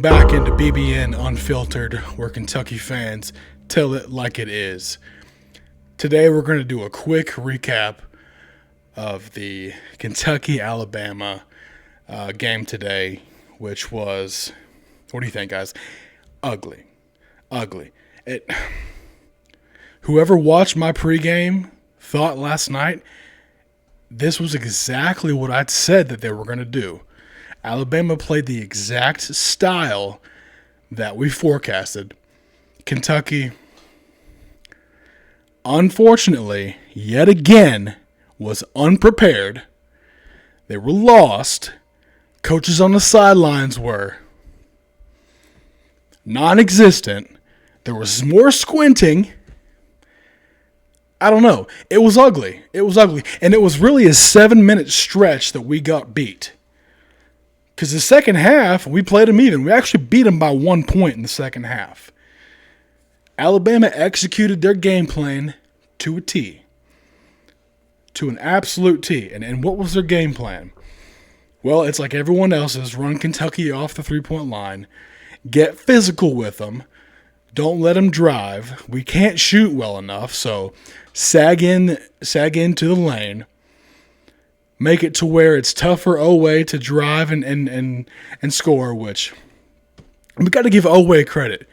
Back into BBN Unfiltered, where Kentucky fans tell it like it is. Today we're going to do a quick recap of the Kentucky-Alabama game today, which was, what do you think, guys? Ugly. Ugly. Whoever watched my pregame thought last night this was exactly what I'd said that they were going to do. Alabama played the exact style that we forecasted. Kentucky, unfortunately, yet again, was unprepared. They were lost. Coaches on the sidelines were non-existent. There was more squinting. I don't know. It was ugly. It was ugly. And it was really a 7-minute stretch that we got beat. Because the second half, we played them even. We actually beat them by 1 point in the second half. Alabama executed their game plan to a T. To an absolute T. And what was their game plan? Well, it's like everyone else's. Run Kentucky off the three-point line. Get physical with them. Don't let them drive. We can't shoot well enough, so sag into the lane. Make it to where it's tougher Oweh to drive and score, which we got to give Oweh credit.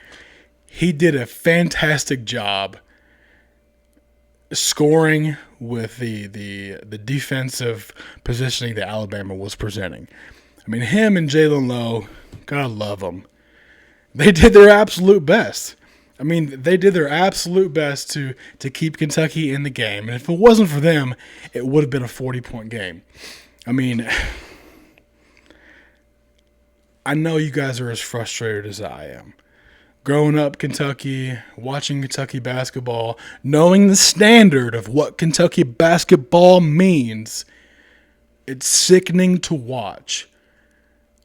He did a fantastic job scoring with the defensive positioning that Alabama was presenting. I mean, him and Jalen Lowe, gotta love them. They did their absolute best. I mean, they did their absolute best to keep Kentucky in the game. And if it wasn't for them, it would have been a 40-point game. I mean, I know you guys are as frustrated as I am. Growing up Kentucky, watching Kentucky basketball, knowing the standard of what Kentucky basketball means, it's sickening to watch.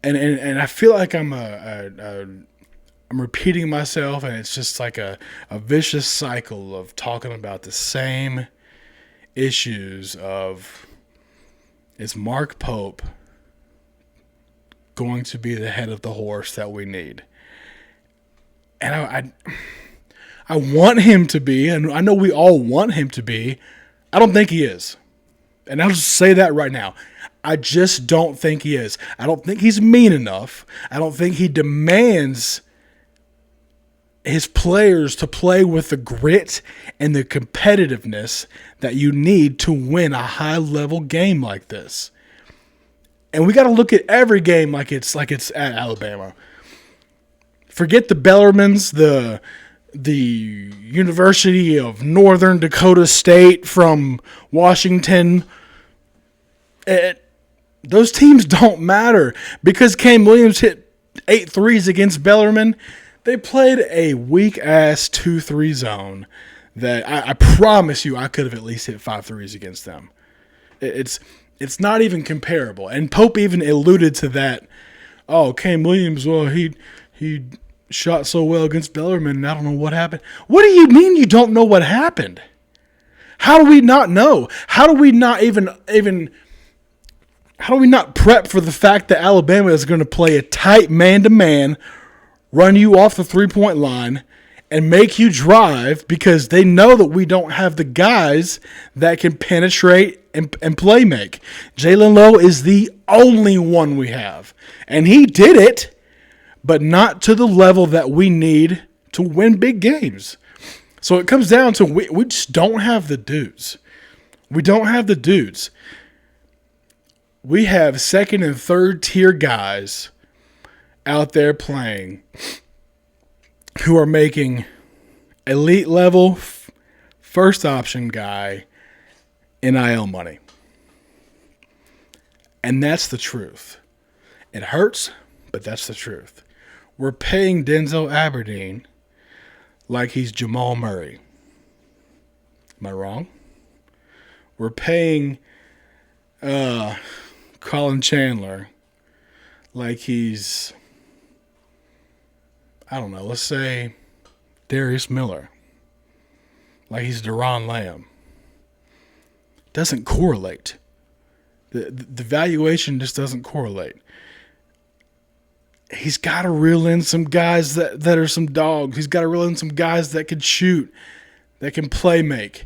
And I feel like I'm repeating myself, and it's just like a vicious cycle of talking about the same issues of, is Mark Pope going to be the head of the horse that we need? And I want him to be, and I know we all want him to be. I don't think he is. And I'll just say that right now. I just don't think he is. I don't think he's mean enough. I don't think he demands his players to play with the grit and the competitiveness that you need to win a high-level game like this. And we got to look at every game like it's at Alabama. Forget the Bellarmins, the University of Northern Dakota State from Washington. Those teams don't matter because Cam Williams hit 8 threes against Bellarmine. They played a weak-ass 2-3 zone that I promise you I could have at least hit 5 threes against them. It's not even comparable. And Pope even alluded to that. Oh, Cam Williams, well, he shot so well against Bellarmine, and I don't know what happened. What do you mean you don't know what happened? How do we not know? How do we not how do we not prep for the fact that Alabama is going to play a tight man-to-man, run you off the three-point line, and make you drive because they know that we don't have the guys that can penetrate and play make. Jalen Lowe is the only one we have. And he did it, but not to the level that we need to win big games. So it comes down to we just don't have the dudes. We don't have the dudes. We have second and third tier guys out there playing who are making elite level first option guy NIL money. And that's the truth. It hurts, but that's the truth. We're paying Denzel Aberdeen like he's Jamal Murray. Am I wrong? We're paying Colin Chandler like he's, I don't know, let's say Darius Miller. Like he's Deron Lamb. Doesn't correlate. The valuation just doesn't correlate. he's got to reel in some guys that are some dogs. He's got to reel in some guys that can shoot, that can play make,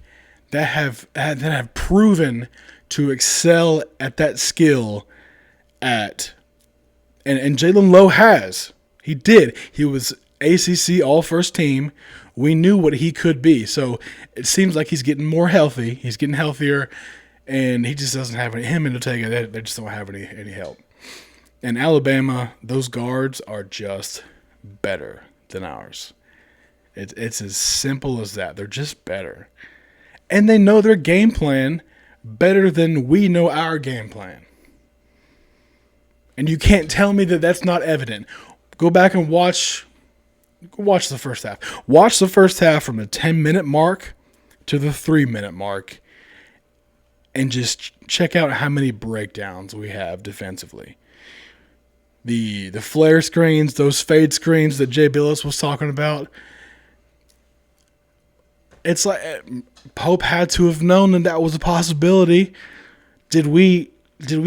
that have proven to excel at that skill and Jalen Lowe has. He did. He was ACC all first team. We knew what he could be. So it seems like he's getting more healthy. He's getting healthier, and he just doesn't have any. Him and Ortega, they just don't have any help. And Alabama, those guards are just better than ours. It's as simple as that. They're just better. And they know their game plan better than we know our game plan. And you can't tell me that that's not evident. Go back and watch the first half. Watch the first half from the 10-minute mark to the 3-minute mark and just check out how many breakdowns we have defensively. The flare screens, those fade screens that Jay Billis was talking about, it's like Pope had to have known that was a possibility. Did we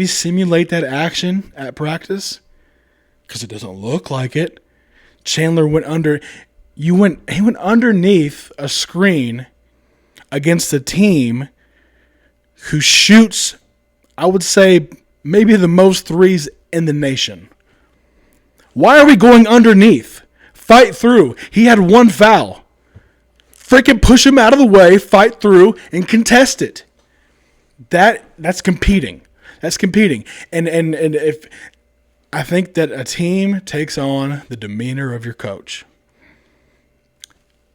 simulate that action at practice? Because it doesn't look like it. Chandler went under. He went underneath a screen against a team who shoots, I would say, maybe the most threes in the nation. Why are we going underneath? Fight through. He had one foul. Freaking push him out of the way, fight through, and contest it. That's competing. That's competing. And if I think that a team takes on the demeanor of your coach.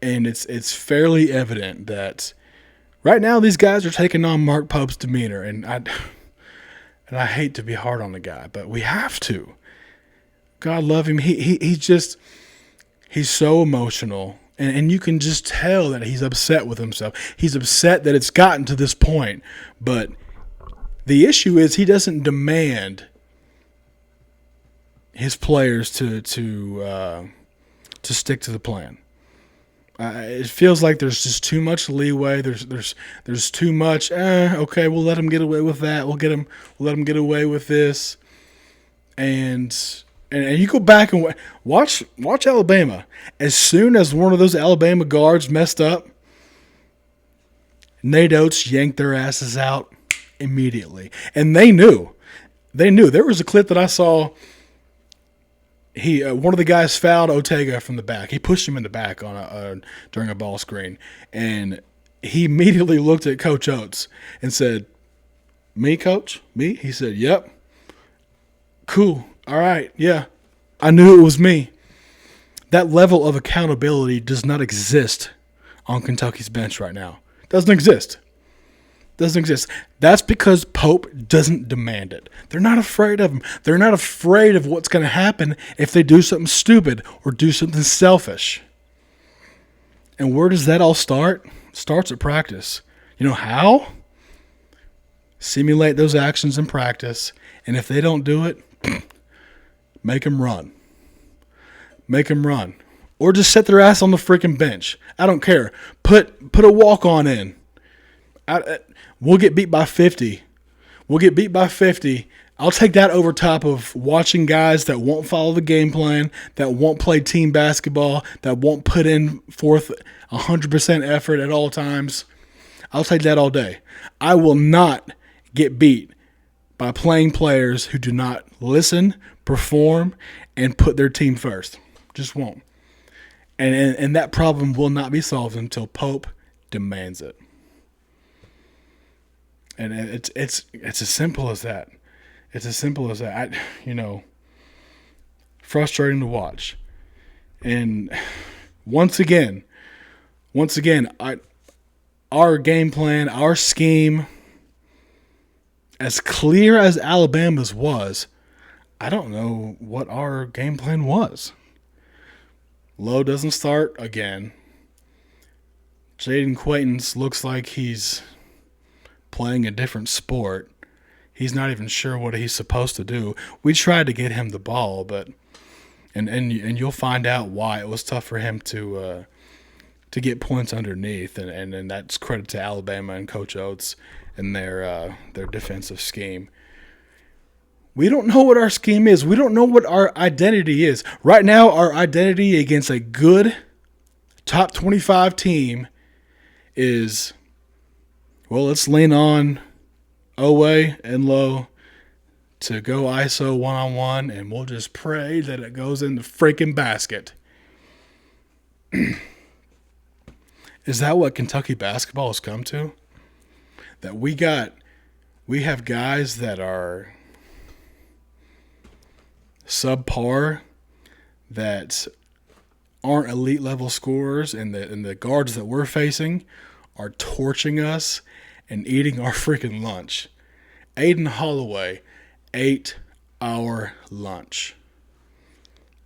And it's fairly evident that right now these guys are taking on Mark Pope's demeanor. And I hate to be hard on the guy, but we have to. God love him. He's so emotional. And you can just tell that he's upset with himself. He's upset that it's gotten to this point. But the issue is he doesn't demand his players to stick to the plan. It feels like there's just too much leeway. There's too much. Okay, we'll let him get away with that. We'll let him get away with this. And you go back and watch Alabama. As soon as one of those Alabama guards messed up, Nate Oates yanked their asses out immediately. And they knew. There was a clip that I saw. One of the guys fouled Ortega from the back. He pushed him in the back during a ball screen. And he immediately looked at Coach Oates and said, "Me, Coach? Me?" He said, "Yep." "Cool. All right, yeah, I knew it was me." That level of accountability does not exist on Kentucky's bench right now. Doesn't exist. That's because Pope doesn't demand it. They're not afraid of him. They're not afraid of what's going to happen if they do something stupid or do something selfish. And where does that all start? It starts at practice. You know how? Simulate those actions in practice, and if they don't do it, make them run. Or just set their ass on the freaking bench. I don't care. Put a walk-on in. We'll get beat by 50. I'll take that over top of watching guys that won't follow the game plan, that won't play team basketball, that won't put in forth 100% effort at all times. I'll take that all day. I will not get beat by playing players who do not listen, perform, and put their team first. Just won't. And that problem will not be solved until Pope demands it. And it's as simple as that. Frustrating to watch. And once again, our game plan, our scheme, as clear as Alabama's was, I don't know what our game plan was. Lowe doesn't start again. Jaden Quaintance looks like he's playing a different sport. He's not even sure what he's supposed to do. We tried to get him the ball, but and you'll find out why it was tough for him to get points underneath, and that's credit to Alabama and Coach Oates and their defensive scheme. We don't know what our scheme is. We don't know what our identity is. Right now, our identity against a good top 25 team is, well, let's lean on Owe and Low to go ISO one-on-one, and we'll just pray that it goes in the freaking basket. Is that what Kentucky basketball has come to? That we have guys that are subpar, that aren't elite level scorers, and the guards that we're facing are torching us and eating our freaking lunch. Aiden Holloway, 8-hour lunch.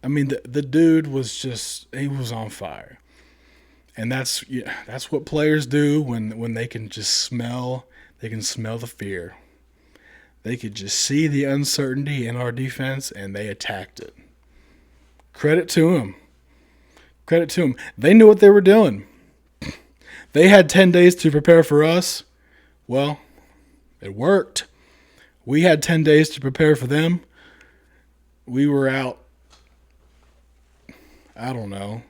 I mean, the dude was he was on fire. And that's what players do when they can just smell the fear. They could just see the uncertainty in our defense, and they attacked it. Credit to them. They knew what they were doing. They had 10 days to prepare for us. Well, it worked. We had 10 days to prepare for them. We were out, I don't know,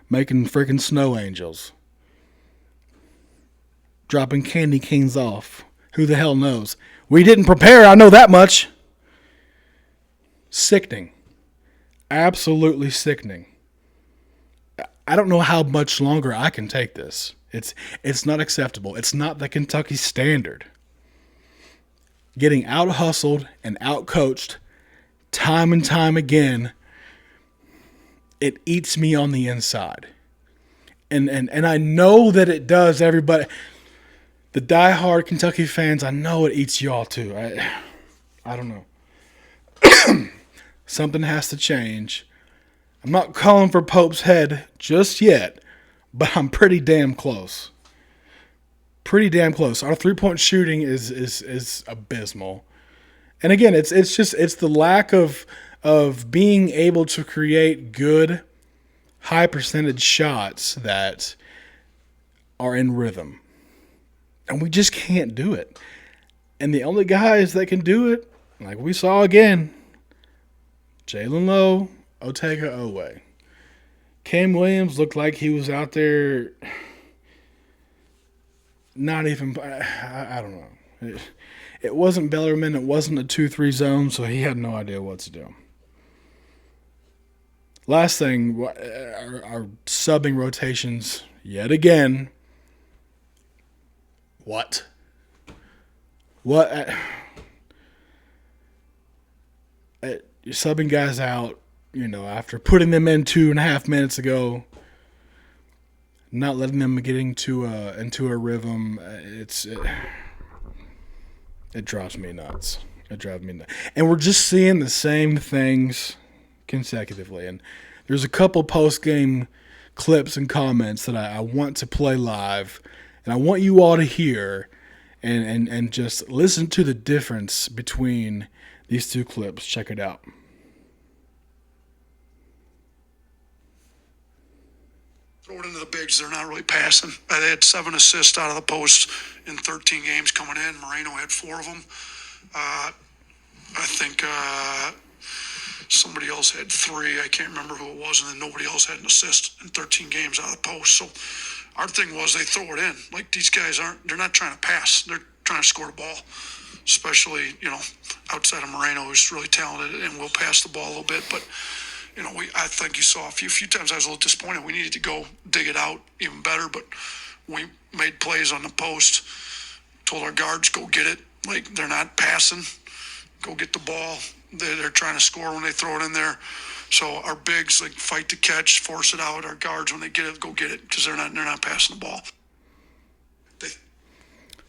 making freaking snow angels. Dropping candy canes off. Who the hell knows? We didn't prepare, I know that much. Sickening. Absolutely sickening. I don't know how much longer I can take this. It's not acceptable. It's not the Kentucky standard. Getting out-hustled and out-coached time and time again, it eats me on the inside. And I know that it does everybody. The diehard Kentucky fans, I know it eats y'all too. I don't know. Something has to change. I'm not calling for Pope's head just yet, but I'm pretty damn close. Our three-point shooting is abysmal. And again, it's the lack of being able to create good high percentage shots that are in rhythm. And we just can't do it. And the only guys that can do it, like we saw again, Jalen Lowe, Otega Owe. Cam Williams looked like he was out there not even, I don't know. It wasn't Bellarmine. It wasn't a 2-3 zone, so he had no idea what to do. Last thing, our subbing rotations, yet again. What? You're subbing guys out, after putting them in 2.5 minutes ago, not letting them get into a rhythm. It drives me nuts. And we're just seeing the same things consecutively. And there's a couple post-game clips and comments that I want to play live, and I want you all to hear and just listen to the difference between these two clips. Check it out. Throw it into the bigs. They're not really passing. They had 7 assists out of the post in 13 games coming in. Moreno had 4 of them. I think somebody else had 3. I can't remember who it was. And then nobody else had an assist in 13 games out of the post. So our thing was they throw it in. Like, these guys they're not trying to pass. They're trying to score the ball. Especially, outside of Moreno, who's really talented and will pass the ball a little bit. But, I think you saw a few times I was a little disappointed. We needed to go dig it out even better, but we made plays on the post, told our guards, go get it. Like, they're not passing. Go get the ball. They're trying to score when they throw it in there. So our bigs, fight to catch, force it out. Our guards, when they get it, go get it, because they're not passing the ball.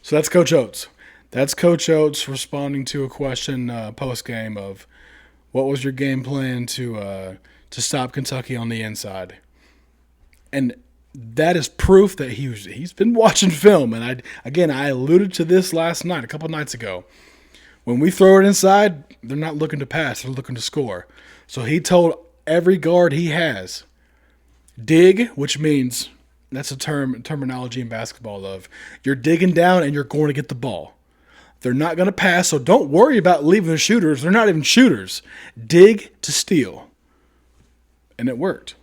So that's Coach Oates. That's Coach Oates responding to a question post-game of, what was your game plan to stop Kentucky on the inside? And that is proof that he's been watching film. And I alluded to this last night, a couple nights ago. When we throw it inside, they're not looking to pass. They're looking to score. So he told every guard he has, dig, which means, that's a terminology in basketball of, you're digging down and you're going to get the ball. They're not going to pass, so don't worry about leaving the shooters. They're not even shooters. Dig to steal. And it worked.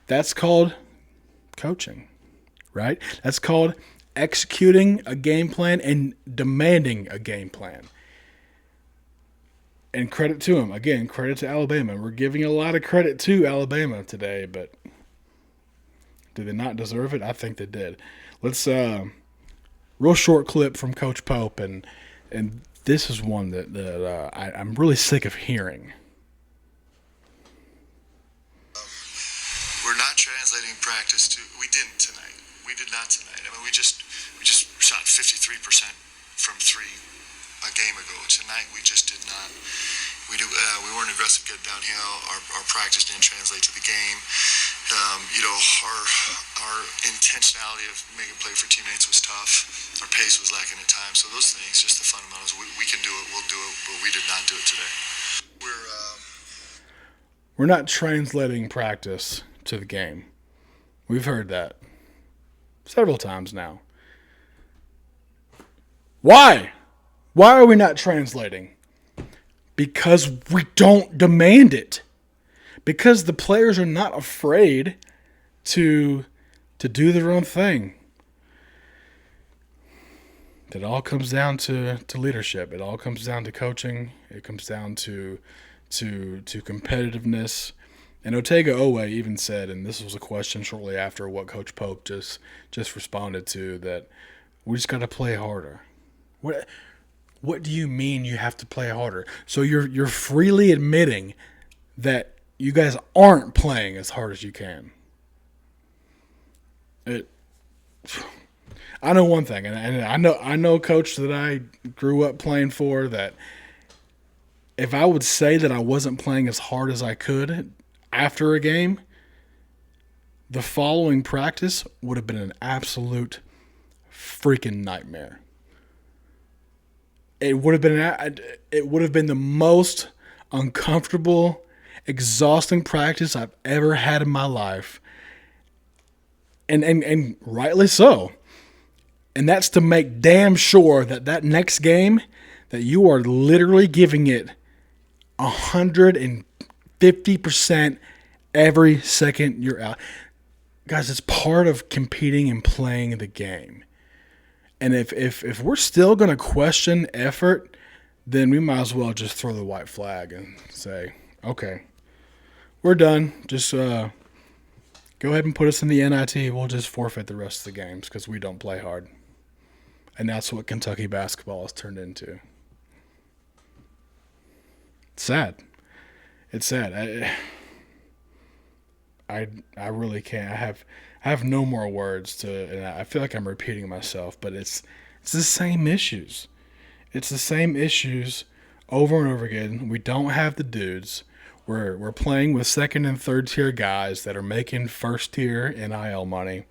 That's called coaching, right? That's called executing a game plan and demanding a game plan. And credit to them. Again, credit to Alabama. We're giving a lot of credit to Alabama today, but do they not deserve it? I think they did. Let's real short clip from Coach Pope, and this is one that I'm really sick of hearing. We're not translating practice to. We didn't tonight. We did not tonight. I mean, we just shot 53% from three a game ago. Tonight we just did not. We weren't aggressive getting downhill. Our practice didn't translate to the game. Our intentionality of making play for teammates was tough. Our pace was lacking at times. So those things, just the fundamentals. We can do it. We'll do it. But we did not do it today. We're not translating practice to the game. We've heard that several times now. Why? Why are we not translating? Because we don't demand it. Because the players are not afraid to do their own thing. It all comes down to leadership. It all comes down to coaching. It comes down to competitiveness. And Otega Owe even said, and this was a question shortly after what Coach Pope just responded to, that we just got to play harder. What do you mean you have to play harder? So you're freely admitting that you guys aren't playing as hard as you can. I know one thing, and I know a coach that I grew up playing for, that if I would say that I wasn't playing as hard as I could after a game, the following practice would have been an absolute freaking nightmare. It would have been the most uncomfortable, exhausting practice I've ever had in my life. And rightly so. And that's to make damn sure that next game, that you are literally giving it 150% every second you're out. Guys, it's part of competing and playing the game. And if we're still going to question effort, then we might as well just throw the white flag and say, okay, we're done. Just go ahead and put us in the NIT. We'll just forfeit the rest of the games because we don't play hard. And that's what Kentucky basketball has turned into. It's sad. It's sad. I really can't. I have no more words to, and I feel like I'm repeating myself, but it's the same issues. It's the same issues over and over again. We don't have the dudes. We're playing with second and third tier guys that are making first tier NIL money.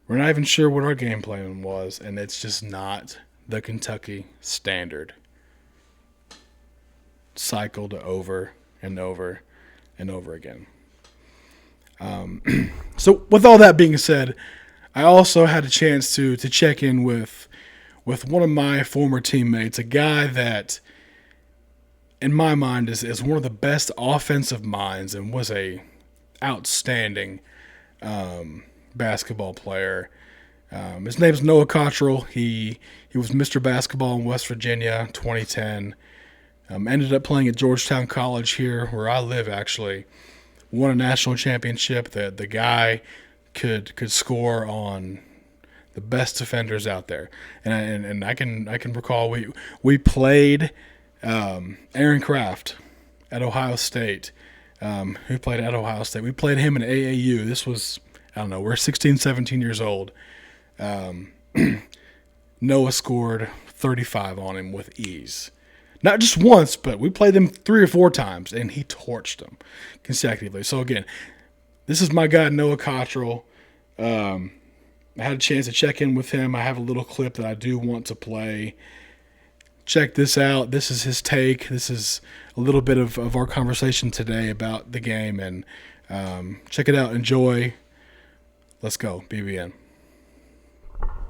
We're not even sure what our game plan was, and it's just not the Kentucky standard. Cycled over and over and over again. So with all that being said, I also had a chance to check in with one of my former teammates, a guy that in my mind is one of the best offensive minds and was a outstanding basketball player. His name is Noah Cottrell. He was Mr. Basketball in West Virginia 2010. Ended up playing at Georgetown College here where I live actually. Won a national championship. The guy could score on the best defenders out there. And I can recall we played Aaron Kraft at Ohio State. Who played at Ohio State? We played him in AAU. This was, I don't know, we're 16, 17 years old. Noah scored 35 on him with ease. Not just once, but we played them 3 or 4 times, and he torched them consecutively. So, again, this is my guy, Noah Cottrell. I had a chance to check in with him. I have a little clip that I do want to play. Check this out. This is his take. This is a little bit of our conversation today about the game. And check it out. Enjoy. Let's go. BBN.